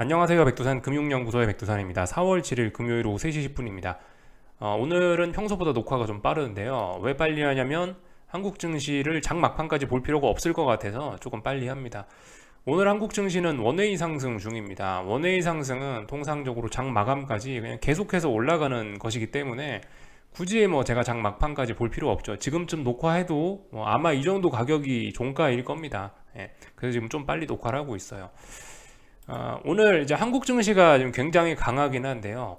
안녕하세요. 백두산 금융연구소의 백두산입니다. 4월 7일 금요일 오후 3시 10분입니다. 오늘은 평소보다 녹화가 좀 빠르는데요. 왜 빨리 하냐면 한국 증시를 장 막판까지 볼 필요가 없을 것 같아서 조금 빨리 합니다. 오늘 한국 증시는 원웨이 상승 중입니다. 원웨이 상승은 통상적으로 장 마감까지 그냥 계속해서 올라가는 것이기 때문에 굳이 뭐 제가 장 막판까지 볼 필요 없죠. 지금쯤 녹화해도 아마 이 정도 가격이 종가일 겁니다. 예, 그래서 지금 좀 빨리 녹화를 하고 있어요. 오늘 이제 한국 증시가 지금 굉장히 강하긴 한데요.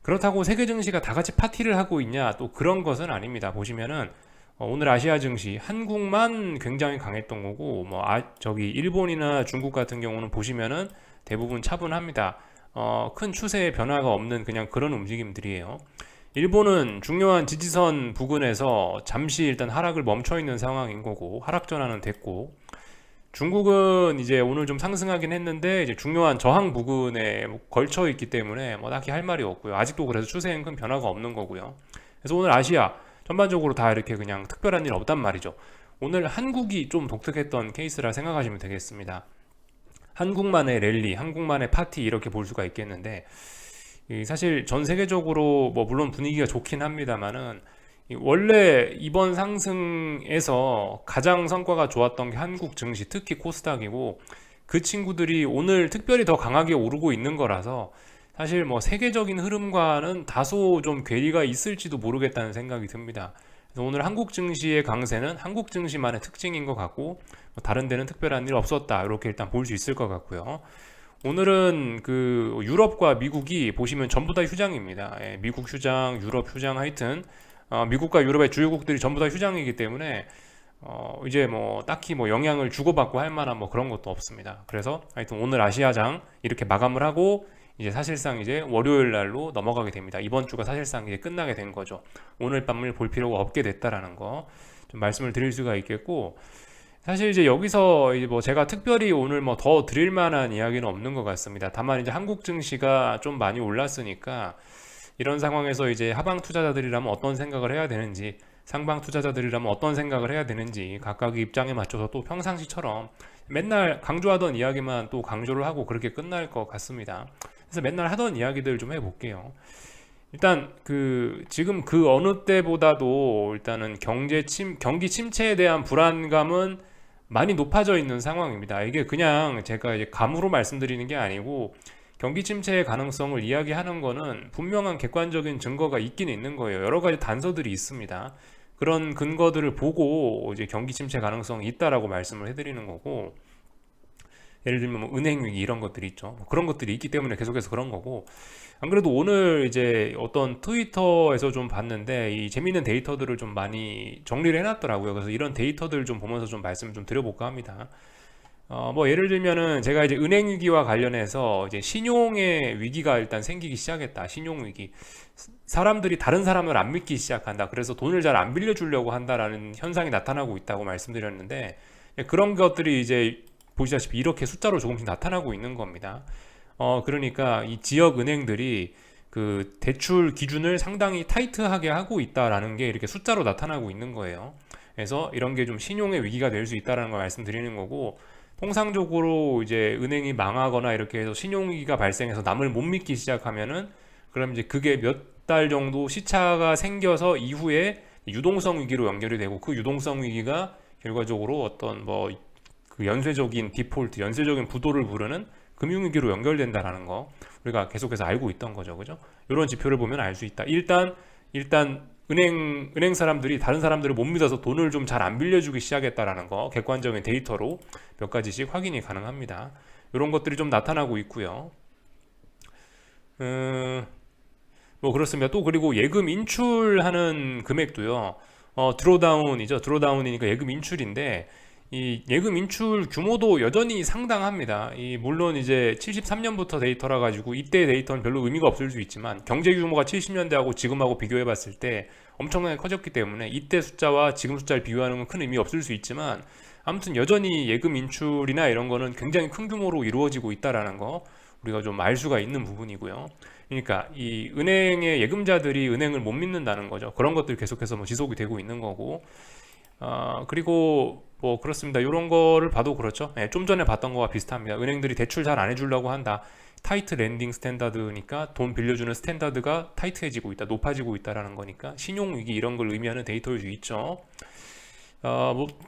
그렇다고 세계 증시가 다 같이 파티를 하고 있냐? 또 그런 것은 아닙니다. 보시면은 오늘 아시아 증시 한국만 굉장히 강했던 거고 저기 일본이나 중국 같은 경우는 보시면은 대부분 차분합니다. 큰 추세의 변화가 없는 그냥 그런 움직임들이에요. 일본은 중요한 지지선 부근에서 잠시 일단 하락을 멈춰 있는 상황인 거고 하락 전환은 됐고, 중국은 이제 오늘 좀 상승하긴 했는데 이제 중요한 저항 부근에 걸쳐 있기 때문에 딱히 할 말이 없고요. 아직도 그래서 추세엔 큰 변화가 없는 거고요. 그래서 오늘 아시아 전반적으로 다 이렇게 그냥 특별한 일 없단 말이죠. 오늘 한국이 좀 독특했던 케이스라 생각하시면 되겠습니다. 한국만의 랠리, 한국만의 파티 이렇게 볼 수가 있겠는데, 사실 전 세계적으로 물론 분위기가 좋긴 합니다만은 원래 이번 상승에서 가장 성과가 좋았던 게 한국 증시, 특히 코스닥이고, 그 친구들이 오늘 특별히 더 강하게 오르고 있는 거라서 사실 세계적인 흐름과는 다소 좀 괴리가 있을지도 모르겠다는 생각이 듭니다. 그래서 오늘 한국 증시의 강세는 한국 증시만의 특징인 것 같고, 다른 데는 특별한 일 없었다 이렇게 일단 볼 수 있을 것 같고요. 오늘은 그 유럽과 미국이 보시면 전부 다 휴장입니다. 예, 미국 휴장, 유럽 휴장, 하여튼 미국과 유럽의 주요국들이 전부 다 휴장이기 때문에 이제 딱히 영향을 주고받고 할 만한 그런 것도 없습니다. 그래서 하여튼 오늘 아시아장 이렇게 마감을 하고 이제 사실상 이제 월요일 날로 넘어가게 됩니다. 이번 주가 사실상 이제 끝나게 된 거죠. 오늘 밤을 볼 필요가 없게 됐다라는 거 좀 말씀을 드릴 수가 있겠고, 사실 이제 여기서 이제 제가 특별히 오늘 더 드릴 만한 이야기는 없는 것 같습니다. 다만 이제 한국 증시가 좀 많이 올랐으니까 이런 상황에서 이제 하방 투자자들이라면 어떤 생각을 해야 되는지, 상방 투자자들이라면 어떤 생각을 해야 되는지 각각의 입장에 맞춰서 또 평상시처럼 맨날 강조하던 이야기만 또 강조를 하고 그렇게 끝날 것 같습니다. 그래서 맨날 하던 이야기들 좀 해볼게요. 일단 지금 그 어느 때보다도 일단은 경기 침체에 대한 불안감은 많이 높아져 있는 상황입니다. 이게 그냥 제가 이제 감으로 말씀드리는 게 아니고 경기 침체의 가능성을 이야기하는 거는 분명한 객관적인 증거가 있긴 있는 거예요. 여러 가지 단서들이 있습니다. 그런 근거들을 보고 이제 경기 침체 가능성이 있다라고 말씀을 해드리는 거고, 예를 들면 은행 위기 이런 것들이 있죠. 그런 것들이 있기 때문에 계속해서 그런 거고, 안 그래도 오늘 이제 어떤 트위터에서 좀 봤는데 이 재밌는 데이터들을 좀 많이 정리를 해놨더라고요. 그래서 이런 데이터들 좀 보면서 좀 말씀을 좀 드려볼까 합니다. 예를 들면은 제가 이제 은행 위기와 관련해서 이제 신용의 위기가 일단 생기기 시작했다. 신용 위기. 사람들이 다른 사람을 안 믿기 시작한다. 그래서 돈을 잘 안 빌려주려고 한다라는 현상이 나타나고 있다고 말씀드렸는데, 그런 것들이 이제 보시다시피 이렇게 숫자로 조금씩 나타나고 있는 겁니다. 그러니까 이 지역 은행들이 그 대출 기준을 상당히 타이트하게 하고 있다라는 게 이렇게 숫자로 나타나고 있는 거예요. 그래서 이런 게 좀 신용의 위기가 될 수 있다라는 걸 말씀드리는 거고, 통상적으로 이제 은행이 망하거나 이렇게 해서 신용위기가 발생해서 남을 못 믿기 시작하면은 그럼 이제 그게 몇 달 정도 시차가 생겨서 이후에 유동성 위기로 연결이 되고, 그 유동성 위기가 결과적으로 어떤 그 연쇄적인 디폴트, 연쇄적인 부도를 부르는 금융위기로 연결된다라는 거 우리가 계속해서 알고 있던 거죠, 그죠? 이런 지표를 보면 알 수 있다. 일단 은행 사람들이 다른 사람들을 못 믿어서 돈을 좀 잘 안 빌려주기 시작했다라는 거 객관적인 데이터로 몇 가지씩 확인이 가능합니다. 이런 것들이 좀 나타나고 있고요. 그렇습니다. 또 그리고 예금 인출하는 금액도요. 드로다운이죠. 드로다운이니까 예금 인출인데 이 예금 인출 규모도 여전히 상당합니다. 물론 이제 73년부터 데이터라 가지고 이때 데이터는 별로 의미가 없을 수 있지만 경제 규모가 70년대하고 지금하고 비교해 봤을 때 엄청나게 커졌기 때문에 이때 숫자와 지금 숫자를 비교하는 건 큰 의미 없을 수 있지만, 아무튼 여전히 예금 인출이나 이런 거는 굉장히 큰 규모로 이루어지고 있다라는 거 우리가 좀 알 수가 있는 부분이고요. 그러니까 이 은행의 예금자들이 은행을 못 믿는다는 거죠. 그런 것들 계속해서 지속이 되고 있는 거고, 그리고 그렇습니다. 이런 거를 봐도 그렇죠. 좀 전에 봤던 거와 비슷합니다. 은행들이 대출 잘 안 해주려고 한다. 타이트 랜딩 스탠다드니까 돈 빌려주는 스탠다드가 타이트해지고 있다, 높아지고 있다라는 거니까 신용 위기 이런 걸 의미하는 데이터일 수 있죠.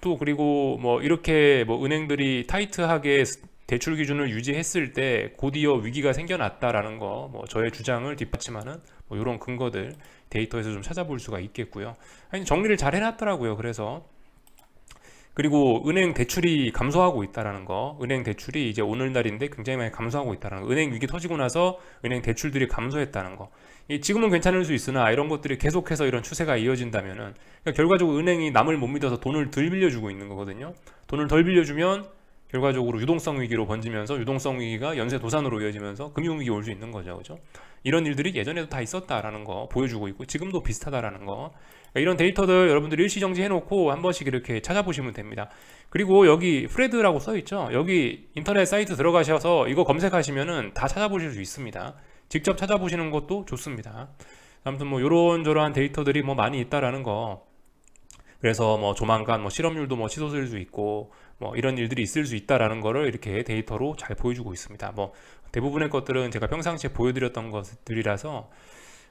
또 그리고 뭐 이렇게 뭐 은행들이 타이트하게 대출 기준을 유지했을 때 곧이어 위기가 생겨났다라는 거, 뭐 저의 주장을 뒷받침하는 뭐 이런 근거들 데이터에서 좀 찾아볼 수가 있겠고요. 아니, 정리를 잘 해놨더라고요. 그리고 은행 대출이 감소하고 있다라는 거, 은행 대출이 이제 오늘날인데 굉장히 많이 감소하고 있다는 거, 은행 위기 터지고 나서 은행 대출들이 감소했다는 거. 지금은 괜찮을 수 있으나 이런 것들이 계속해서 이런 추세가 이어진다면은 그러니까 결과적으로 은행이 남을 못 믿어서 돈을 덜 빌려주고 있는 거거든요. 돈을 덜 빌려주면 결과적으로 유동성 위기로 번지면서 유동성 위기가 연쇄 도산으로 이어지면서 금융 위기 올 수 있는 거죠, 그죠? 이런 일들이 예전에도 다 있었다라는 거 보여주고 있고 지금도 비슷하다라는 거. 그러니까 이런 데이터들 여러분들 일시정지 해놓고 한 번씩 이렇게 찾아보시면 됩니다. 그리고 여기 프레드라고 써 있죠. 여기 인터넷 사이트 들어가셔서 이거 검색하시면은 다 찾아보실 수 있습니다. 직접 찾아보시는 것도 좋습니다. 아무튼 뭐 이런저런 데이터들이 뭐 많이 있다라는 거. 그래서 뭐 조만간 뭐 실업률도 뭐 치솟을 수 있고 뭐 이런 일들이 있을 수 있다라는 거를 이렇게 데이터로 잘 보여주고 있습니다. 뭐 대부분의 것들은 제가 평상시에 보여드렸던 것들이라서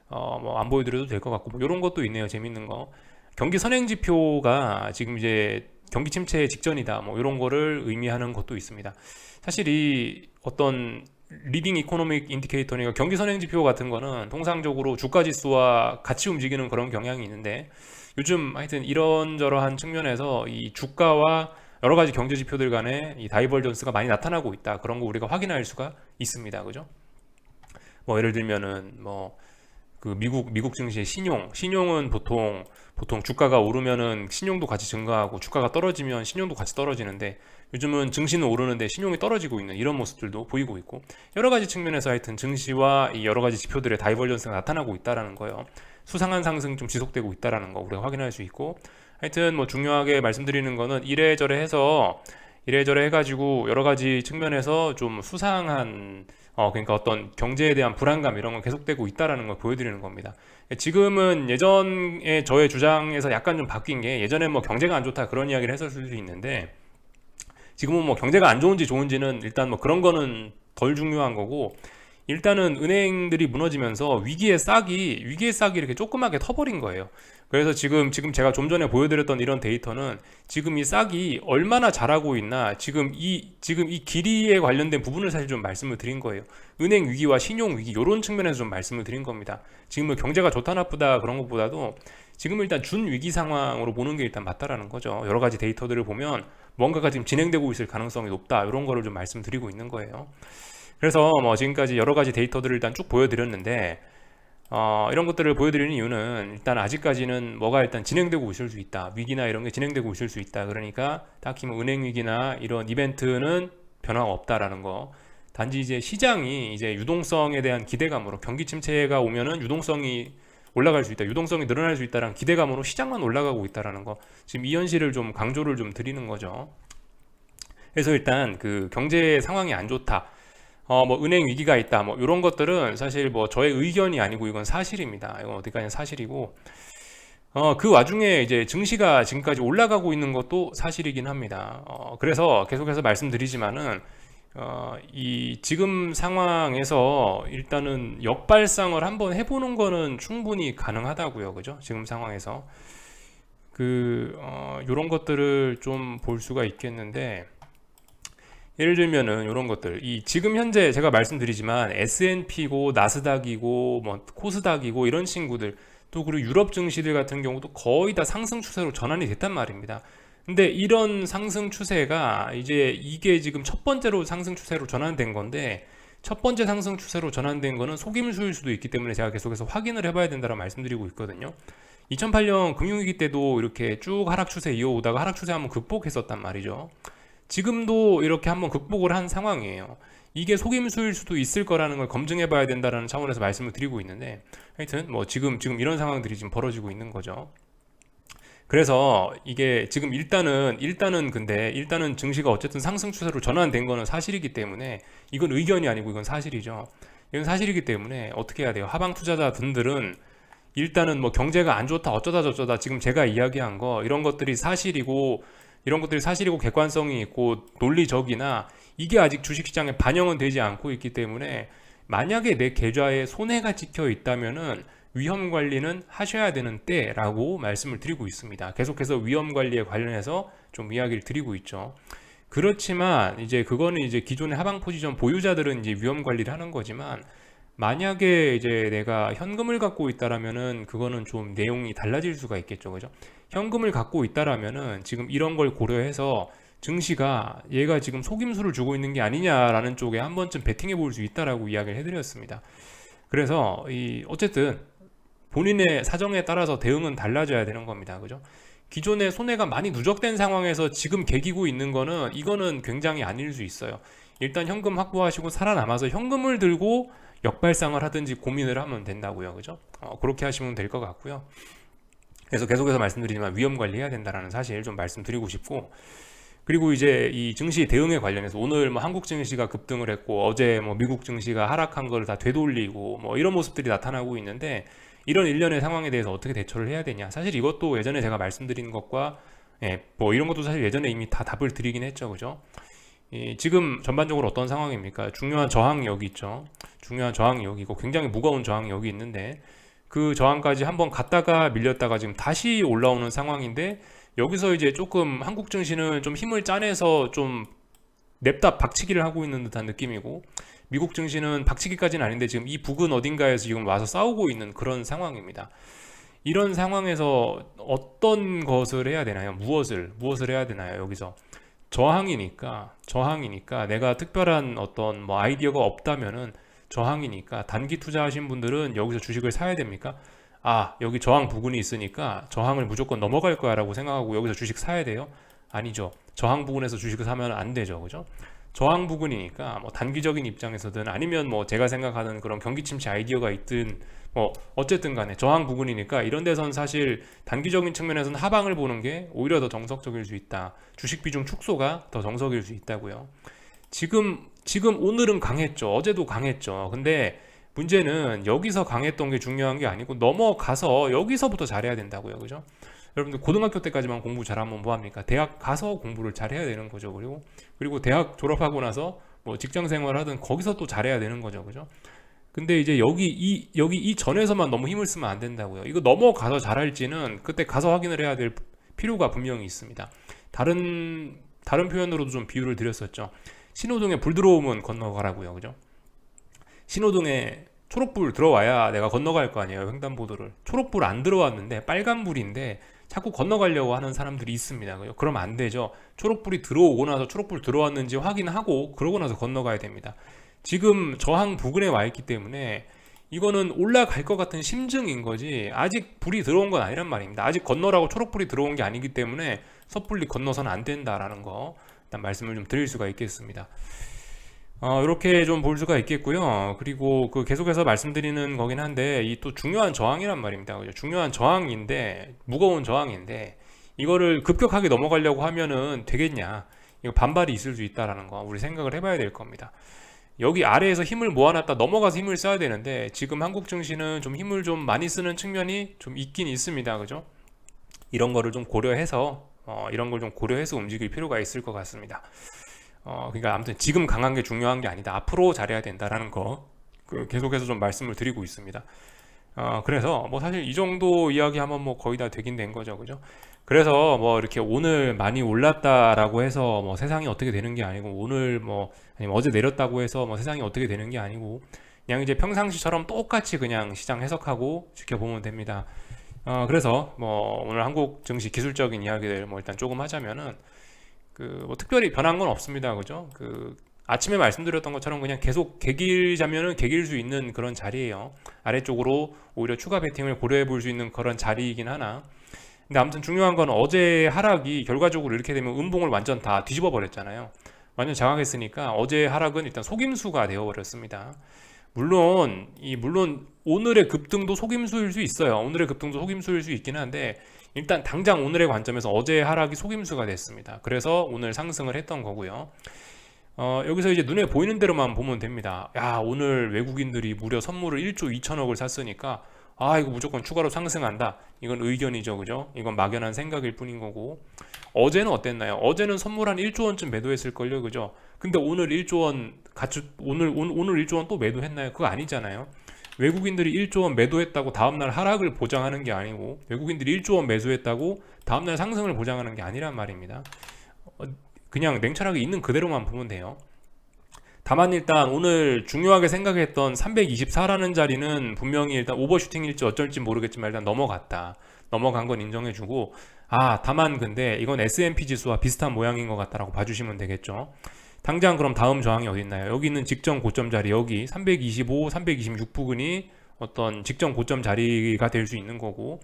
뭐 안 보여드려도 될 것 같고 뭐 이런 것도 있네요. 재밌는 거. 경기 선행 지표가 지금 이제 경기 침체 직전이다. 뭐 이런 거를 의미하는 것도 있습니다. 사실 이 어떤 리딩 이코노믹 인디케이터니까 경기 선행 지표 같은 거는 통상적으로 주가 지수와 같이 움직이는 그런 경향이 있는데 요즘 하여튼 이런저러한 측면에서 이 주가와 여러 가지 경제 지표들 간에 이 다이버전스가 많이 나타나고 있다. 그런 거 우리가 확인할 수가 있습니다. 그죠? 뭐 예를 들면은 뭐 그 미국 증시의 신용은 보통 주가가 오르면은 신용도 같이 증가하고 주가가 떨어지면 신용도 같이 떨어지는데 요즘은 증시는 오르는데 신용이 떨어지고 있는 이런 모습들도 보이고 있고 여러 가지 측면에서 하여튼 증시와 이 여러 가지 지표들의 다이버전스가 나타나고 있다라는 거예요. 수상한 상승이 좀 지속되고 있다라는 거 우리가 확인할 수 있고 하여튼 뭐 중요하게 말씀드리는 거는 이래저래 해가지고 여러 가지 측면에서 좀 수상한 그러니까 어떤 경제에 대한 불안감 이런 건 계속되고 있다라는 걸 보여드리는 겁니다. 지금은 예전에 저의 주장에서 약간 좀 바뀐 게 예전에 뭐 경제가 안 좋다 그런 이야기를 했었을 수 있는데 지금은 뭐 경제가 안 좋은지 좋은지는 일단 뭐 그런 거는 덜 중요한 거고 일단은 은행들이 무너지면서 위기의 싹이 이렇게 조그맣게 터버린 거예요. 그래서 지금 제가 좀 전에 보여드렸던 이런 데이터는 지금 이 싹이 얼마나 자라고 있나 지금 이 길이에 관련된 부분을 사실 좀 말씀을 드린 거예요. 은행 위기와 신용 위기 이런 측면에서 좀 말씀을 드린 겁니다. 지금은 경제가 좋다 나쁘다 그런 것보다도 지금 일단 준 위기 상황으로 보는 게 일단 맞다라는 거죠. 여러 가지 데이터들을 보면 뭔가가 지금 진행되고 있을 가능성이 높다 이런 거를 좀 말씀드리고 있는 거예요. 그래서 뭐 지금까지 여러 가지 데이터들을 일단 쭉 보여드렸는데 이런 것들을 보여드리는 이유는 일단 아직까지는 뭐가 일단 진행되고 있을 수 있다. 위기나 이런 게 진행되고 있을 수 있다. 그러니까 딱히 뭐 은행 위기나 이런 이벤트는 변화가 없다라는 거. 단지 이제 시장이 이제 유동성에 대한 기대감으로 경기 침체가 오면은 유동성이 올라갈 수 있다. 유동성이 늘어날 수 있다라는 기대감으로 시장만 올라가고 있다라는 거. 지금 이 현실을 좀 강조를 좀 드리는 거죠. 그래서 일단 그 경제 상황이 안 좋다. 뭐 은행 위기가 있다 뭐 이런 것들은 사실 뭐 저의 의견이 아니고 이건 사실입니다. 이건 어디까지나 사실이고 그 와중에 이제 증시가 지금까지 올라가고 있는 것도 사실이긴 합니다. 그래서 계속해서 말씀드리지만은 이 지금 상황에서 일단은 역발상을 한번 해보는 거는 충분히 가능하다고요. 그죠? 지금 상황에서 이런 것들을 좀 볼 수가 있겠는데 예를 들면은 이런 것들 지금 현재 제가 말씀드리지만 S&P고 나스닥이고 뭐 코스닥이고 이런 친구들 또 그리고 유럽 증시들 같은 경우도 거의 다 상승 추세로 전환이 됐단 말입니다. 근데 이런 상승 추세가 이게 지금 첫 번째로 상승 추세로 전환된 건데 첫 번째 상승 추세로 전환된 거는 속임수일 수도 있기 때문에 제가 계속해서 확인을 해봐야 된다고 말씀드리고 있거든요. 2008년 금융위기 때도 이렇게 쭉 하락 추세 이어오다가 하락 추세 한번 극복했었단 말이죠. 지금도 이렇게 한번 극복을 한 상황이에요. 이게 속임수일 수도 있을 거라는 걸 검증해 봐야 된다는 차원에서 말씀을 드리고 있는데 하여튼 뭐 지금 이런 상황들이 지금 벌어지고 있는 거죠. 그래서 이게 지금 일단은 증시가 어쨌든 상승 추세로 전환된 거는 사실이기 때문에 이건 의견이 아니고 이건 사실이죠. 이건 사실이기 때문에 어떻게 해야 돼요? 하방 투자자분들은 일단은 뭐 경제가 안 좋다 어쩌다 저쩌다 지금 제가 이야기한 거 이런 것들이 사실이고 객관성이 있고 논리적이나 이게 아직 주식시장에 반영은 되지 않고 있기 때문에 만약에 내 계좌에 손해가 찍혀 있다면은 위험 관리는 하셔야 되는 때라고 말씀을 드리고 있습니다. 계속해서 위험 관리에 관련해서 좀 이야기를 드리고 있죠. 그렇지만 이제 그거는 이제 기존의 하방 포지션 보유자들은 이제 위험 관리를 하는 거지만, 만약에 이제 내가 현금을 갖고 있다라면은 그거는 좀 내용이 달라질 수가 있겠죠. 그죠? 현금을 갖고 있다라면은 지금 이런 걸 고려해서 증시가 얘가 지금 속임수를 주고 있는 게 아니냐라는 쪽에 한 번쯤 베팅해 볼 수 있다라고 이야기를 해드렸습니다. 그래서 어쨌든 본인의 사정에 따라서 대응은 달라져야 되는 겁니다. 그죠? 기존에 손해가 많이 누적된 상황에서 지금 개기고 있는 거는 이거는 굉장히 아닐 수 있어요. 일단 현금 확보하시고 살아남아서 현금을 들고 역발상을 하든지 고민을 하면 된다고요. 그죠? 그렇게 하시면 될 것 같고요. 그래서 계속해서 말씀드리지만 위험 관리해야 된다는 사실 좀 말씀드리고 싶고, 그리고 이제 이 증시 대응에 관련해서 오늘 뭐 한국 증시가 급등을 했고 어제 뭐 미국 증시가 하락한 걸 다 되돌리고 뭐 이런 모습들이 나타나고 있는데, 이런 일련의 상황에 대해서 어떻게 대처를 해야 되냐, 사실 이것도 예전에 제가 말씀드린 것과 뭐 이런 것도 사실 예전에 이미 다 답을 드리긴 했죠. 그죠? 지금 전반적으로 어떤 상황입니까? 중요한 저항이 여기 있죠. 중요한 저항이 여기고 굉장히 무거운 저항이 여기 있는데, 그 저항까지 한번 갔다가 밀렸다가 지금 다시 올라오는 상황인데, 여기서 이제 조금 한국 증시는 좀 힘을 짜내서 좀 냅다 박치기를 하고 있는 듯한 느낌이고, 미국 증시는 박치기까지는 아닌데 지금 이 부근 어딘가에서 지금 와서 싸우고 있는 그런 상황입니다. 이런 상황에서 어떤 것을 해야 되나요? 무엇을 해야 되나요? 여기서 저항이니까 내가 특별한 어떤 뭐 아이디어가 없다면은, 저항이니까 단기 투자하신 분들은 여기서 주식을 사야 됩니까? 여기 저항 부근이 있으니까 저항을 무조건 넘어갈 거야 라고 생각하고 여기서 주식 사야 돼요? 아니죠. 저항 부근에서 주식을 사면 안 되죠. 그죠? 저항 부근이니까 뭐 단기적인 입장에서든 아니면 뭐 제가 생각하는 그런 경기 침체 아이디어가 있든 뭐 어쨌든 간에 저항 부근이니까 이런 데선 사실 단기적인 측면에서는 하방을 보는 게 오히려 더 정석적일 수 있다. 주식 비중 축소가 더 정석일 수 있다고요. 지금 오늘은 강했죠. 어제도 강했죠. 근데 문제는 여기서 강했던 게 중요한 게 아니고 넘어가서 여기서부터 잘해야 된다고요. 그죠? 여러분들 고등학교 때까지만 공부 잘하면 뭐합니까? 대학 가서 공부를 잘해야 되는 거죠. 그리고 대학 졸업하고 나서 뭐 직장 생활하든 거기서 또 잘해야 되는 거죠. 그죠? 근데 이제 여기 이 전에서만 너무 힘을 쓰면 안 된다고요. 이거 넘어가서 잘할지는 그때 가서 확인을 해야 될 필요가 분명히 있습니다. 다른 표현으로도 좀 비유를 드렸었죠. 신호등에 불 들어오면 건너가라고요. 그죠? 신호등에 초록불 들어와야 내가 건너갈 거 아니에요. 횡단보도를. 초록불 안 들어왔는데 빨간불인데 자꾸 건너가려고 하는 사람들이 있습니다. 그러면 안 되죠. 초록불이 들어오고 나서 초록불 들어왔는지 확인하고 그러고 나서 건너가야 됩니다. 지금 저항 부근에 와 있기 때문에 이거는 올라갈 것 같은 심증인 거지 아직 불이 들어온 건 아니란 말입니다. 아직 건너라고 초록불이 들어온 게 아니기 때문에 섣불리 건너서는 안 된다라는 거 일단 말씀을 좀 드릴 수가 있겠습니다. 이렇게 좀 볼 수가 있겠고요. 그리고 그 계속해서 말씀드리는 거긴 한데 이 또 중요한 저항이란 말입니다. 그죠? 중요한 저항인데 무거운 저항인데 이거를 급격하게 넘어가려고 하면은 되겠냐? 이거 반발이 있을 수 있다라는 거 우리 생각을 해봐야 될 겁니다. 여기 아래에서 힘을 모아놨다 넘어가서 힘을 써야 되는데 지금 한국 증시는 좀 힘을 좀 많이 쓰는 측면이 좀 있긴 있습니다. 그죠? 이런 거를 좀 고려해서 이런 걸 좀 고려해서 움직일 필요가 있을 것 같습니다. 그러니까 아무튼 지금 강한 게 중요한 게 아니다. 앞으로 잘해야 된다라는 거 계속해서 좀 말씀을 드리고 있습니다. 그래서 뭐 사실 이 정도 이야기하면 뭐 거의 다 되긴 된 거죠, 그죠? 그래서 뭐 이렇게 오늘 많이 올랐다라고 해서 뭐 세상이 어떻게 되는 게 아니고 오늘 뭐 아니면 어제 내렸다고 해서 뭐 세상이 어떻게 되는 게 아니고 그냥 이제 평상시처럼 똑같이 그냥 시장 해석하고 지켜보면 됩니다. 그래서 뭐 오늘 한국 증시 기술적인 이야기들 뭐 일단 조금 하자면은 뭐 특별히 변한 건 없습니다. 그죠? 아침에 말씀드렸던 것처럼 그냥 계속 개길자면은 개길 수 있는 그런 자리예요. 아래쪽으로 오히려 추가 베팅을 고려해 볼 수 있는 그런 자리이긴 하나. 근데 아무튼 중요한 건 어제 하락이 결과적으로 이렇게 되면 음봉을 완전 다 뒤집어 버렸잖아요. 완전 장악했으니까 어제 하락은 일단 속임수가 되어 버렸습니다. 물론 오늘의 급등도 속임수일 수 있어요. 오늘의 급등도 속임수일 수 있긴 한데 일단 당장 오늘의 관점에서 어제의 하락이 속임수가 됐습니다. 그래서 오늘 상승을 했던 거고요. 여기서 이제 눈에 보이는 대로만 보면 됩니다. 야, 오늘 외국인들이 무려 선물을 1조 2천억을 샀으니까 아 이거 무조건 추가로 상승한다, 이건 의견이죠, 그죠? 이건 막연한 생각일 뿐인 거고. 어제는 어땠나요? 어제는 선물 한 1조 원쯤 매도했을걸요, 그죠? 근데 오늘 1조 원 오늘 1조 원 또 매도했나요? 그거 아니잖아요. 외국인들이 1조 원 매도했다고 다음날 하락을 보장하는 게 아니고, 외국인들이 1조 원 매수했다고 다음날 상승을 보장하는 게 아니란 말입니다. 그냥 냉철하게 있는 그대로만 보면 돼요. 다만 일단 오늘 중요하게 생각했던 324라는 자리는 분명히 일단 오버슈팅일지 어쩔지 모르겠지만 일단 넘어갔다. 넘어간 건 인정해주고, 다만 근데 이건 S&P 지수와 비슷한 모양인 것 같다라고 봐주시면 되겠죠. 당장 그럼 다음 저항이 어디 있나요? 여기 있는 직전 고점 자리, 여기 325, 326 부근이 어떤 직전 고점 자리가 될 수 있는 거고,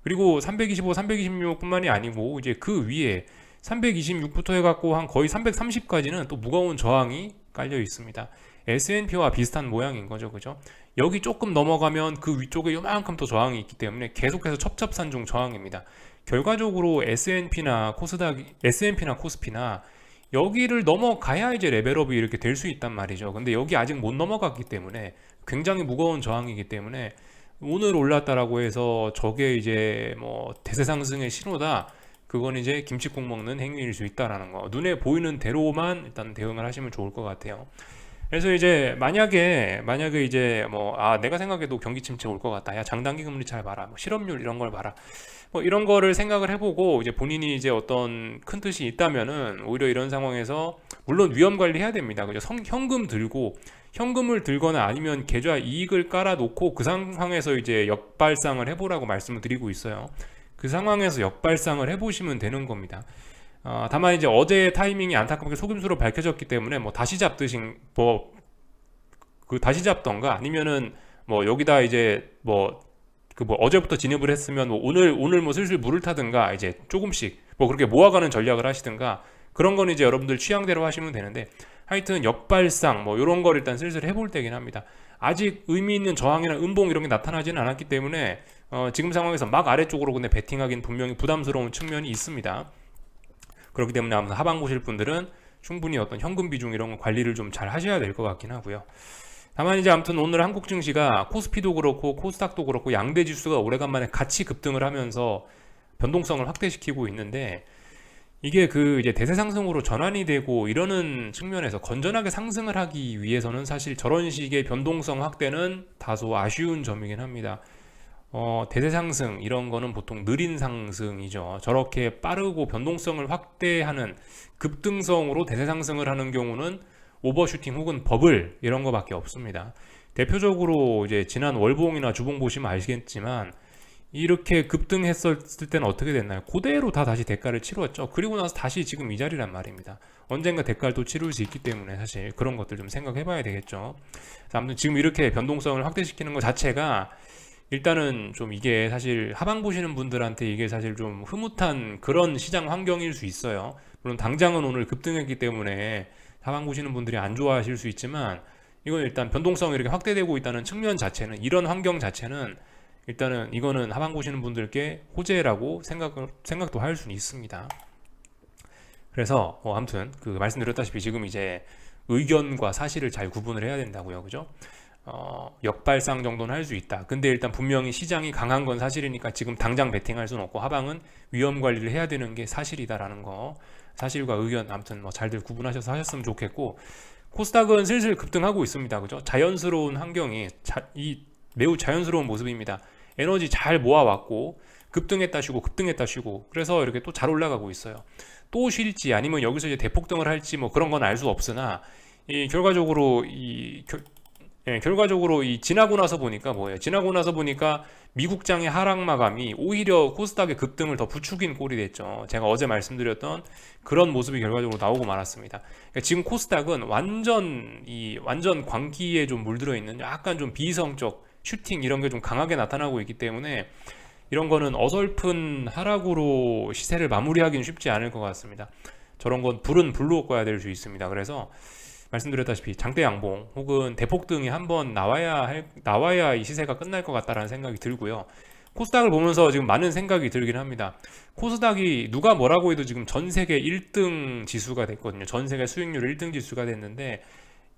그리고 325, 326뿐만이 아니고 이제 그 위에 326부터 해갖고 한 거의 330까지는 또 무거운 저항이 깔려 있습니다. S&P와 비슷한 모양인 거죠, 그죠? 여기 조금 넘어가면 그 위쪽에 요만큼 또 저항이 있기 때문에 계속해서 첩첩산중 저항입니다. 결과적으로 S&P나 코스피나 여기를 넘어가야 이제 레벨업이 이렇게 될 수 있단 말이죠. 근데 여기 아직 못 넘어갔기 때문에 굉장히 무거운 저항이기 때문에 오늘 올랐다라고 해서 저게 이제 뭐 대세 상승의 신호다, 그건 이제 김치국 먹는 행위일 수 있다라는 거, 눈에 보이는 대로만 일단 대응을 하시면 좋을 것 같아요. 그래서 이제 만약에 이제 뭐 내가 생각해도 경기 침체 올 것 같다, 야 장단기 금리 잘 봐라, 뭐 실업률 이런 걸 봐라, 뭐 이런 거를 생각을 해보고 이제 본인이 이제 어떤 큰 뜻이 있다면은 오히려 이런 상황에서 물론 위험 관리해야 됩니다, 그죠? 현금을 들거나 아니면 계좌 이익을 깔아놓고 그 상황에서 이제 역발상을 해보라고 말씀을 드리고 있어요. 그 상황에서 역발상을 해보시면 되는 겁니다. 다만 이제 어제의 타이밍이 안타깝게 속임수로 밝혀졌기 때문에 뭐 다시 잡듯이 다시 잡던가, 아니면은 뭐 여기다 이제 어제부터 진입을 했으면 뭐 오늘 뭐 슬슬 물을 타든가 이제 조금씩 뭐 그렇게 모아가는 전략을 하시든가, 그런 건 이제 여러분들 취향대로 하시면 되는데, 하여튼 역발상 뭐 이런 걸 일단 슬슬 해볼 때긴 합니다. 아직 의미 있는 저항이나 음봉 이런 게 나타나지는 않았기 때문에 지금 상황에서 막 아래쪽으로 근데 베팅하기는 분명히 부담스러운 측면이 있습니다. 그렇기 때문에 아무튼 하방 보실 분들은 충분히 어떤 현금 비중 이런 거 관리를 좀 잘 하셔야 될 것 같긴 하고요. 다만 이제 아무튼 오늘 한국 증시가 코스피도 그렇고 코스닥도 그렇고 양대 지수가 오래간만에 같이 급등을 하면서 변동성을 확대시키고 있는데, 이게 그 이제 대세 상승으로 전환이 되고 이러는 측면에서 건전하게 상승을 하기 위해서는 사실 저런 식의 변동성 확대는 다소 아쉬운 점이긴 합니다. 대세 상승 이런 거는 보통 느린 상승이죠. 저렇게 빠르고 변동성을 확대하는 급등성으로 대세 상승을 하는 경우는 오버슈팅 혹은 버블 이런 거밖에 없습니다. 대표적으로 이제 지난 월봉이나 주봉 보시면 아시겠지만 이렇게 급등했을 때는 어떻게 됐나요? 그대로 다 다시 대가를 치루었죠. 그리고 나서 다시 지금 이 자리란 말입니다. 언젠가 대가를 또 치룰 수 있기 때문에 사실 그런 것들 좀 생각해 봐야 되겠죠. 아무튼 지금 이렇게 변동성을 확대시키는 것 자체가 일단은 좀 이게 사실 하방 보시는 분들한테 이게 사실 좀 흐뭇한 그런 시장 환경일 수 있어요. 물론 당장은 오늘 급등했기 때문에 하방 보시는 분들이 안 좋아하실 수 있지만, 이건 일단 변동성이 이렇게 확대되고 있다는 측면 자체는, 이런 환경 자체는 일단은 이거는 하방 보시는 분들께 호재라고 생각도 할 수는 있습니다. 그래서 아무튼 그 말씀드렸다시피 지금 이제 의견과 사실을 잘 구분을 해야 된다고요, 그죠? 역발상 정도는 할 수 있다. 근데 일단 분명히 시장이 강한 건 사실이니까 지금 당장 베팅할 수는 없고 하방은 위험 관리를 해야 되는 게 사실이다라는 거, 사실과 의견 아무튼 뭐 잘들 구분하셔서 하셨으면 좋겠고, 코스닥은 슬슬 급등하고 있습니다, 그죠? 자연스러운 환경이 매우 자연스러운 모습입니다. 에너지 잘 모아왔고 급등했다 쉬고 그래서 이렇게 또 잘 올라가고 있어요. 또 쉴지 아니면 여기서 이제 대폭등을 할지 뭐 그런 건 알 수 없으나, 결과적으로 지나고 나서 보니까 뭐예요? 지나고 나서 보니까 미국장의 하락 마감이 오히려 코스닥의 급등을 더 부추긴 꼴이 됐죠. 제가 어제 말씀드렸던 그런 모습이 결과적으로 나오고 말았습니다. 그러니까 지금 코스닥은 완전 광기에 좀 물들어 있는 약간 좀 비이성적 슈팅 이런 게 좀 강하게 나타나고 있기 때문에 이런 거는 어설픈 하락으로 시세를 마무리하기는 쉽지 않을 것 같습니다. 저런 건 불은 불로 꺼야 될 수 있습니다. 그래서 말씀드렸다시피 장대 양봉 혹은 대폭등이 한번 나와야 이 시세가 끝날 것 같다라는 생각이 들고요. 코스닥을 보면서 지금 많은 생각이 들긴 합니다. 코스닥이 누가 뭐라고 해도 지금 전 세계 1등 지수가 됐거든요. 전 세계 수익률 1등 지수가 됐는데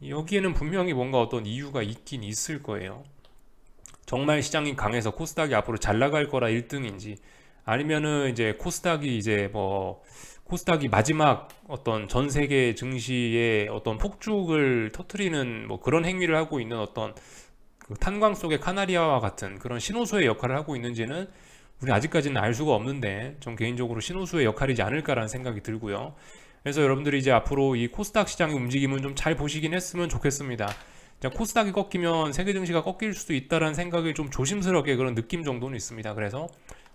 여기에는 분명히 뭔가 어떤 이유가 있긴 있을 거예요. 정말 시장이 강해서 코스닥이 앞으로 잘 나갈 거라 1등인지, 아니면은 이제 코스닥이 이제 뭐 코스닥이 마지막 어떤 전 세계 증시의 어떤 폭죽을 터트리는 뭐 그런 행위를 하고 있는 어떤 그 탄광 속의 카나리아와 같은 그런 신호수의 역할을 하고 있는지는 우리 아직까지는 알 수가 없는데, 좀 개인적으로 신호수의 역할이지 않을까라는 생각이 들고요. 그래서 여러분들이 이제 앞으로 이 코스닥 시장의 움직임은 좀 잘 보시긴 했으면 좋겠습니다. 코스닥이 꺾이면 세계 증시가 꺾일 수도 있다라는 생각이 좀 조심스럽게 그런 느낌 정도는 있습니다. 그래서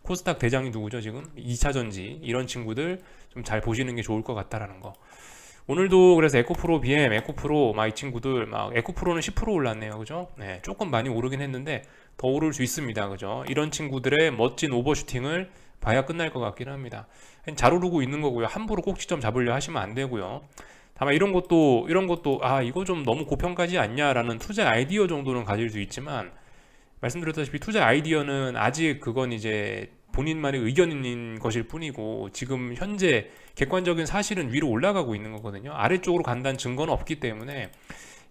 코스닥 대장이 누구죠 지금? 2차 전지 이런 친구들 좀 잘 보시는 게 좋을 것 같다라는 거. 오늘도 그래서 에코프로 BM, 에코프로 막 이 친구들 막 에코프로는 10% 올랐네요, 그죠? 네, 조금 많이 오르긴 했는데 더 오를 수 있습니다, 그죠? 이런 친구들의 멋진 오버슈팅을 봐야 끝날 것 같긴 합니다. 잘 오르고 있는 거고요. 함부로 꼭지점 잡으려 하시면 안 되고요. 다만 이런 것도 아 이거 좀 너무 고평가지 않냐라는 투자 아이디어 정도는 가질 수 있지만, 말씀드렸다시피 투자 아이디어는 아직 그건 이제 본인만의 의견인 것일 뿐이고, 지금 현재 객관적인 사실은 위로 올라가고 있는 거거든요. 아래쪽으로 간다는 증거는 없기 때문에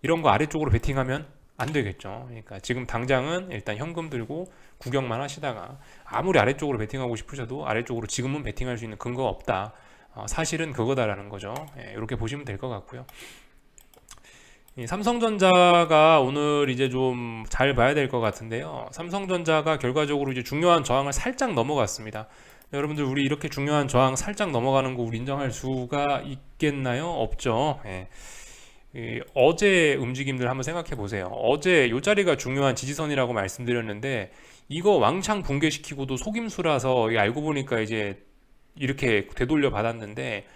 이런 거 아래쪽으로 베팅하면 안 되겠죠. 그러니까 지금 당장은 일단 현금 들고 구경만 하시다가 아무리 아래쪽으로 베팅하고 싶으셔도 아래쪽으로 지금은 베팅할 수 있는 근거가 없다. 사실은 그거다라는 거죠. 예, 이렇게 보시면 될 것 같고요. 이 삼성전자가 오늘 이제 좀 잘 봐야 될 것 같은데요. 삼성전자가 결과적으로 이제 중요한 저항을 살짝 넘어갔습니다. 여러분들 우리 이렇게 중요한 저항 살짝 넘어가는 거 우리 인정할 수가 있겠나요? 없죠. 예. 어제 움직임들 한번 생각해 보세요. 어제 요 자리가 중요한 지지선이라고 말씀드렸는데 이거 왕창 붕괴시키고도 속임수라서 알고 보니까 이제 이렇게 되돌려 받았는데,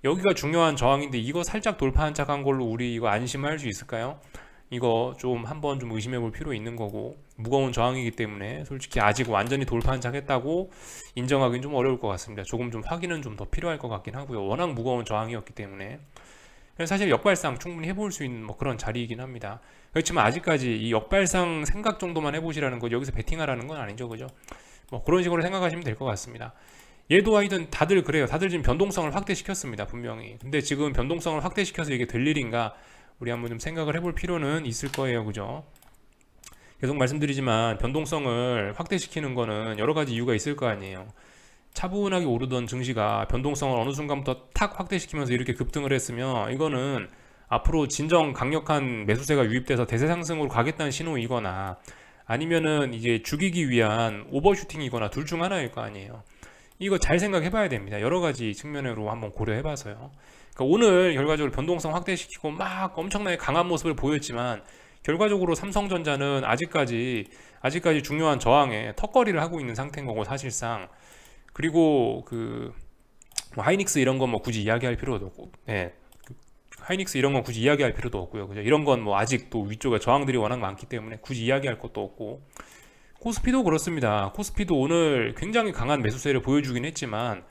여기가 중요한 저항인데 이거 살짝 돌파한 척한 걸로 우리 이거 안심할 수 있을까요? 이거 좀 한번 좀 의심해 볼 필요 있는 거고, 무거운 저항이기 때문에 솔직히 아직 완전히 돌파한 척 했다고 인정하기는 좀 어려울 것 같습니다. 조금 좀 확인은 좀 더 필요할 것 같긴 하고요. 워낙 무거운 저항이었기 때문에. 사실 역발상 충분히 해볼 수 있는 뭐 그런 자리이긴 합니다. 그렇지만 아직까지 이 역발상 생각 정도만 해보시라는 거, 여기서 베팅하라는 건 아니죠, 그죠? 뭐 그런 식으로 생각하시면 될 것 같습니다. 얘도 하여튼 다들 그래요. 다들 지금 변동성을 확대시켰습니다, 분명히. 근데 지금 변동성을 확대시켜서 이게 될 일인가, 우리 한번 좀 생각을 해볼 필요는 있을 거예요, 그죠? 계속 말씀드리지만 변동성을 확대시키는 거는 여러 가지 이유가 있을 거 아니에요. 차분하게 오르던 증시가 변동성을 어느 순간부터 탁 확대시키면서 이렇게 급등을 했으면 이거는 앞으로 진정 강력한 매수세가 유입돼서 대세 상승으로 가겠다는 신호이거나, 아니면은 이제 죽이기 위한 오버슈팅이거나 둘 중 하나일 거 아니에요. 이거 잘 생각해 봐야 됩니다. 여러 가지 측면으로 한번 고려해 봐서요. 그러니까 오늘 결과적으로 변동성 확대시키고 막 엄청나게 강한 모습을 보였지만, 결과적으로 삼성전자는 아직까지 중요한 저항에 턱걸이를 하고 있는 상태인 거고, 사실상. 그리고 뭐 하이닉스 이런 건 뭐 굳이 이야기할 필요도 없고, 예. 하이닉스 이런 건 굳이 이야기할 필요도 없고요. 그죠? 이런 건 뭐 아직 또 위쪽에 저항들이 워낙 많기 때문에 굳이 이야기할 것도 없고, 코스피도 그렇습니다. 코스피도 오늘 굉장히 강한 매수세를 보여주긴 했지만,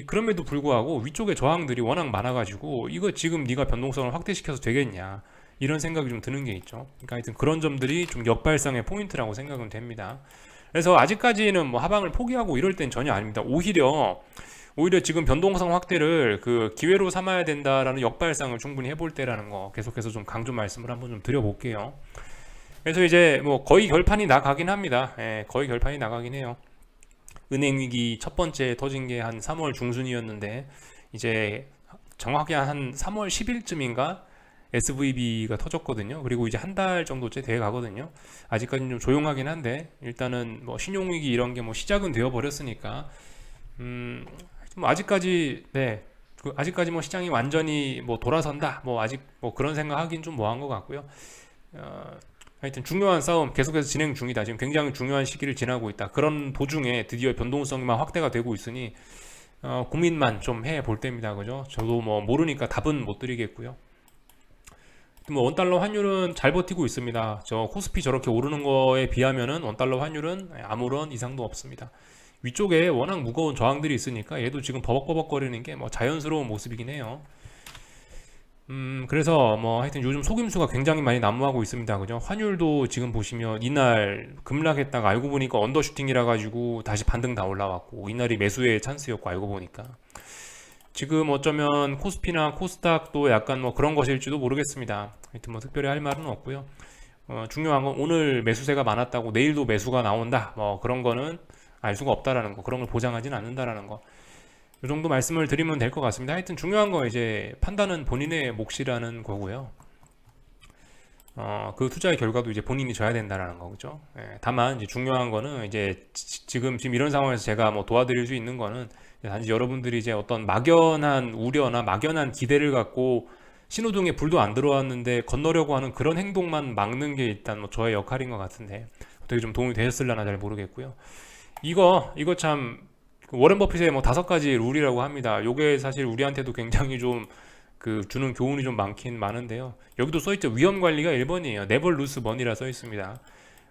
그럼에도 불구하고 위쪽에 저항들이 워낙 많아가지고 이거 지금 네가 변동성을 확대시켜서 되겠냐, 이런 생각이 좀 드는 게 있죠. 그러니까 하여튼 그런 점들이 좀 역발상의 포인트라고 생각은 됩니다. 그래서 아직까지는 뭐 하방을 포기하고 이럴 땐 전혀 아닙니다. 오히려 지금 변동성 확대를 그 기회로 삼아야 된다라는 역발상을 충분히 해볼 때라는 거 계속해서 좀 강조 말씀을 한번 좀 드려볼게요. 그래서 이제 뭐 거의 결판이 나가긴 합니다. 예, 거의 결판이 나가긴 해요. 은행 위기 첫 번째 터진 게 한 3월 중순이었는데, 이제 정확히 한 3월 10일쯤인가 SVB가 터졌거든요. 그리고 이제 한 달 정도째 돼 가거든요. 아직까지는 좀 조용하긴 한데, 일단은 뭐 신용위기 이런 게 뭐 시작은 되어 버렸으니까, 뭐 아직까지 뭐 시장이 완전히 뭐 돌아선다, 뭐 아직 뭐 그런 생각하긴 좀 뭐한 것 같고요. 하여튼 중요한 싸움 계속해서 진행 중이다. 지금 굉장히 중요한 시기를 지나고 있다. 그런 도중에 드디어 변동성만 확대가 되고 있으니 고민만 좀 해볼 때입니다. 그죠? 저도 뭐 모르니까 답은 못 드리겠고요. 뭐 원달러 환율은 잘 버티고 있습니다. 저 코스피 저렇게 오르는 거에 비하면은 원달러 환율은 아무런 이상도 없습니다. 위쪽에 워낙 무거운 저항들이 있으니까 얘도 지금 버벅버벅거리는 게 뭐 자연스러운 모습이긴 해요. 그래서 뭐 하여튼 요즘 속임수가 굉장히 많이 난무하고 있습니다. 그죠? 환율도 지금 보시면 이날 급락했다가 알고 보니까 언더슈팅이라 가지고 다시 반등 다 올라왔고, 이날이 매수의 찬스였고 알고 보니까 지금 어쩌면 코스피나 코스닥도 약간 뭐 그런 것일지도 모르겠습니다. 하여튼 뭐 특별히 할 말은 없고요. 중요한 건 오늘 매수세가 많았다고 내일도 매수가 나온다. 뭐 그런 거는 알 수가 없다라는 거. 그런 걸 보장하진 않는다라는 거. 이 정도 말씀을 드리면 될 것 같습니다. 하여튼 중요한 건 이제 판단은 본인의 몫이라는 거고요. 그 투자의 결과도 이제 본인이 져야 된다라는 거죠. 예, 다만 이제 중요한 거는 이제 지금 이런 상황에서 제가 뭐 도와드릴 수 있는 거는 단지 여러분들이 이제 어떤 막연한 우려나 막연한 기대를 갖고 신호등에 불도 안 들어왔는데 건너려고 하는 그런 행동만 막는 게 일단 뭐 저의 역할인 것 같은데 어떻게 좀 도움이 되셨을려나 잘 모르겠고요. 이거 참 워렌 버핏의 뭐 5가지 룰이라고 합니다. 요게 사실 우리한테도 굉장히 좀 주는 교훈이 좀 많긴 많은데요. 여기도 써있죠. 위험 관리가 1번이에요. Never lose money라 써있습니다.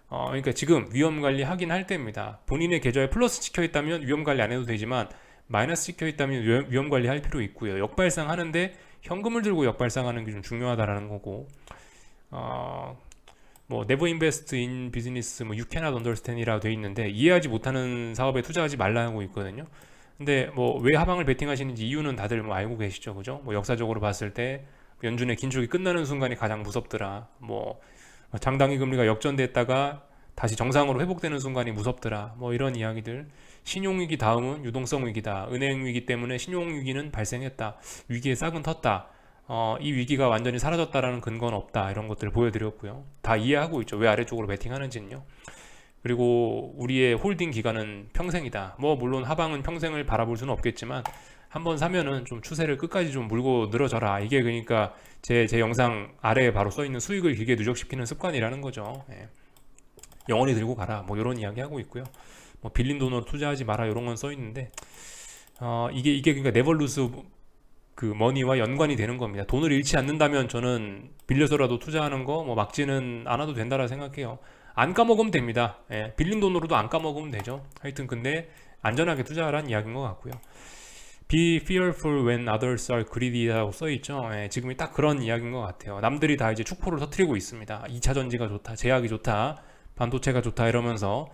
그러니까 지금 위험 관리 하긴 할 때입니다. 본인의 계좌에 플러스 찍혀 있다면 위험 관리 안 해도 되지만 마이너스 찍혀 있다면 위험 관리 할 필요 있고요. 역발상 하는데 현금을 들고 역발상하는 게 좀 중요하다라는 거고. 뭐 never invest in business, 뭐 you cannot understand이라고 돼 있는데 이해하지 못하는 사업에 투자하지 말라고 있거든요. 근데 뭐 왜 하방을 베팅하시는지 이유는 다들 뭐 알고 계시죠, 그죠? 뭐 역사적으로 봤을 때 연준의 긴축이 끝나는 순간이 가장 무섭더라. 뭐 장단기 금리가 역전됐다가 다시 정상으로 회복되는 순간이 무섭더라. 뭐 이런 이야기들. 신용위기 다음은 유동성 위기다. 은행 위기 때문에 신용 위기는 발생했다. 위기의 싹은 텄다. 이 위기가 완전히 사라졌다라는 근거는 없다. 이런 것들을 보여드렸고요. 다 이해하고 있죠. 왜 아래쪽으로 베팅하는지는요. 그리고 우리의 홀딩 기간은 평생이다. 뭐 물론 하방은 평생을 바라볼 수는 없겠지만 한번 사면은 좀 추세를 끝까지 좀 물고 늘어져라. 이게 그러니까 제 영상 아래에 바로 써있는 수익을 길게 누적시키는 습관이라는 거죠. 예. 영원히 들고 가라. 뭐 이런 이야기 하고 있고요. 뭐 빌린 돈으로 투자하지 마라. 이런 건 써있는데 이게 그러니까 네벌루스 그 머니와 연관이 되는 겁니다. 돈을 잃지 않는다면 저는 빌려서라도 투자하는 거 뭐 막지는 않아도 된다라 생각해요. 안 까먹으면 됩니다. 예, 빌린 돈으로도 안 까먹으면 되죠. 하여튼 근데 안전하게 투자하라는 이야기인 것 같고요. Be fearful when others are greedy라고 써있죠. 예, 지금이 딱 그런 이야기인 것 같아요. 남들이 다 이제 축포를 터트리고 있습니다. 2차 전지가 좋다, 제약이 좋다, 반도체가 좋다 이러면서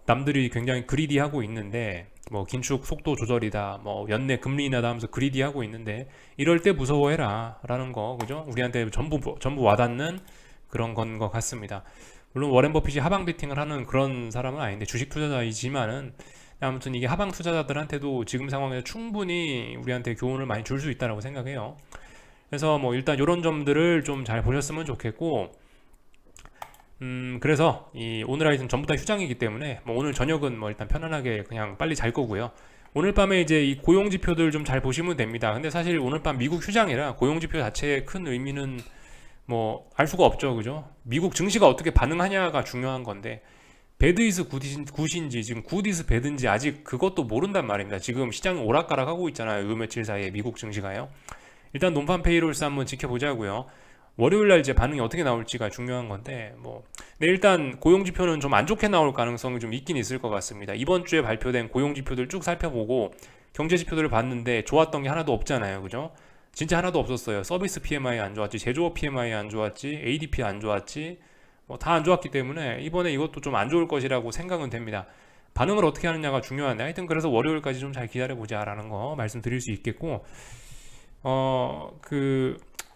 남들이 굉장히 그리디하고 있는데 뭐 긴축 속도 조절이다, 뭐 연내 금리 인하다 하면서 그리디하고 있는데 이럴 때 무서워해라 라는 거, 그죠? 우리한테 전부 와닿는 그런 건 것 같습니다. 물론 워렌 버핏이 하방 베팅을 하는 그런 사람은 아닌데 주식 투자자이지만은 아무튼 이게 하방 투자자들한테도 지금 상황에서 충분히 우리한테 교훈을 많이 줄 수 있다고 생각해요. 그래서 뭐 일단 이런 점들을 좀 잘 보셨으면 좋겠고, 그래서 오늘 하여튼 전부 다 휴장이기 때문에 뭐 오늘 저녁은 뭐 일단 편안하게 그냥 빨리 잘 거고요. 오늘 밤에 이제 이 고용 지표들 좀 잘 보시면 됩니다. 근데 사실 오늘 밤 미국 휴장이라 고용 지표 자체의 큰 의미는 뭐 알 수가 없죠, 그죠? 미국 증시가 어떻게 반응하냐가 중요한 건데 배드이즈 굿인지 지금 굿이즈 배드인지 아직 그것도 모른단 말입니다. 지금 시장이 오락가락하고 있잖아요. 요 며칠 사이에 미국 증시가요. 일단 논판 페이롤스 한번 지켜보자고요. 월요일날 이제 반응이 어떻게 나올지가 중요한 건데 네, 일단 고용 지표는 좀 안 좋게 나올 가능성이 좀 있긴 있을 것 같습니다. 이번 주에 발표된 고용 지표들 쭉 살펴보고 경제 지표들을 봤는데 좋았던 게 하나도 없잖아요, 그죠? 진짜 하나도 없었어요. 서비스 PMI 안 좋았지, 제조업 PMI 안 좋았지, ADP 안 좋았지, 뭐 다 안 좋았기 때문에 이번에 이것도 좀 안 좋을 것이라고 생각은 됩니다. 반응을 어떻게 하느냐가 중요한데 하여튼 그래서 월요일까지 좀 잘 기다려보자라는 거 말씀드릴 수 있겠고,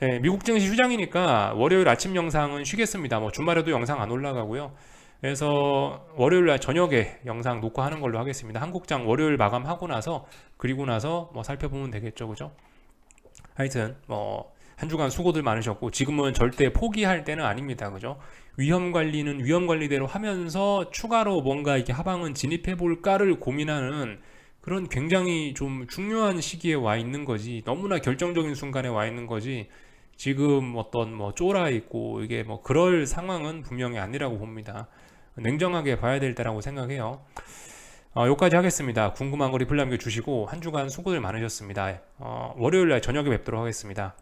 네, 미국 증시 휴장이니까 월요일 아침 영상은 쉬겠습니다. 뭐 주말에도 영상 안 올라가고요. 그래서 월요일 날 저녁에 영상 녹화하는 걸로 하겠습니다. 한국장 월요일 마감하고 나서 그리고 나서 뭐 살펴보면 되겠죠, 그죠? 하여튼 뭐 한 주간 수고들 많으셨고 지금은 절대 포기할 때는 아닙니다, 그죠? 위험 관리는 위험 관리대로 하면서 추가로 뭔가 이렇게 하방은 진입해 볼까를 고민하는 그런 굉장히 좀 중요한 시기에 와 있는 거지, 너무나 결정적인 순간에 와 있는 거지 지금 어떤 뭐 쫄아 있고 이게 뭐 그럴 상황은 분명히 아니라고 봅니다. 냉정하게 봐야 될 때라고 생각해요. 여기까지 하겠습니다. 궁금한 거 리플 남겨주시고 한 주간 수고들 많으셨습니다. 월요일날 저녁에 뵙도록 하겠습니다.